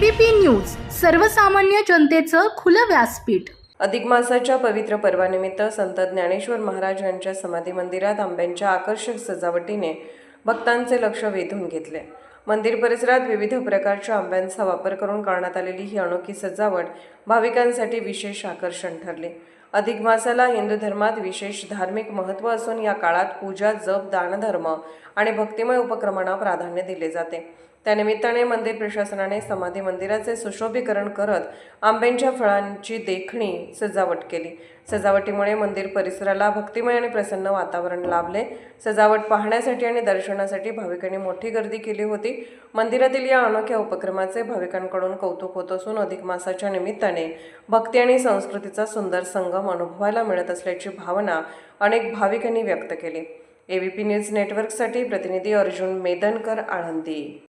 ABP news, सर्वसामान्य जनतेचं खुलं व्यासपीठ। अधिक मासाच्या पवित्र पर्वानिमित्त संत ज्ञानेश्वर महाराज यांच्या समाधी मंदिरात आंब्यांच्या आकर्षक सजावटीने भक्तांचे लक्ष वेधून घेतले। मंदिर परिसरात विविध प्रकारच्या आंब्यांचा वापर करून करण्यात आलेली ही अनोखी सजावट भाविकांसाठी विशेष आकर्षण ठरले। अधिक मासाला हिंदू धर्मात विशेष धार्मिक महत्त्व असून या काळात पूजा, जप, दानधर्म आणि भक्तिमय उपक्रमांना प्राधान्य दिले जाते। त्यानिमित्ताने मंदिर प्रशासनाने समाधी मंदिराचे सुशोभीकरण करत आंब्यांच्या फळांची देखणी सजावट केली। सजावटीमुळे मंदिर परिसराला भक्तिमय आणि प्रसन्न वातावरण लाभले। सजावट पाहण्यासाठी आणि दर्शनासाठी भाविकांनी मोठी गर्दी केली होती। मंदिरातील या अनोख्या उपक्रमाचे भाविकांकडून कौतुक होत असून अधिक मासाच्या निमित्ताने भक्ती आणि संस्कृतीचा सुंदर संगम अनुभवायला मिळत असल्याची भावना अनेक भाविकांनी व्यक्त केली। ABP न्यूज नेटवर्कसाठी प्रतिनिधी अर्जुन मेदनकर, आळंदी।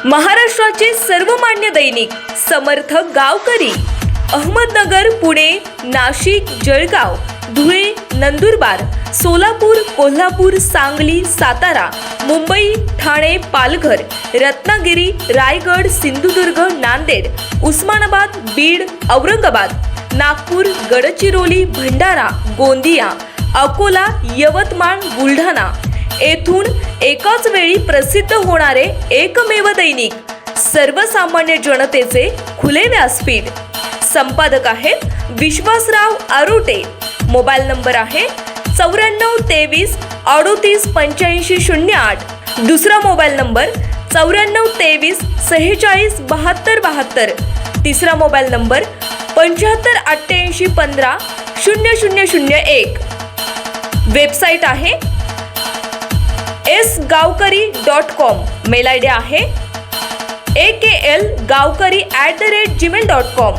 महाराष्ट्राचे सर्वमान्य दैनिक समर्थ गावकरी, अहमदनगर, पुणे, नाशिक, जळगाव, धुळे, नंदुरबार, सोलापूर, कोल्हापूर, सांगली, सातारा, मुंबई, ठाणे, पालघर, रत्नागिरी, रायगड, सिंधुदुर्ग, नांदेड, उस्मानाबाद, बीड, औरंगाबाद, नागपूर, गडचिरोली, भंडारा, गोंदिया, अकोला, यवतमाळ, बुलढाणा येथून एकाच वेळी प्रसिद्ध होणारे एकमेव दैनिक, सर्वसामान्य जनतेचे खुले व्यासपीठ। संपादक आहेत विश्वासराव आरोटे। मोबाईल नंबर आहे 9423 38 85 08। दुसरा मोबाईल नंबर 9423 46 72 72। तिसरा मोबाईल नंबर 75 88 15 0001। वेबसाईट आहे sgavkari.com। मेल आयडी आहे akl gavkari@gmail.com।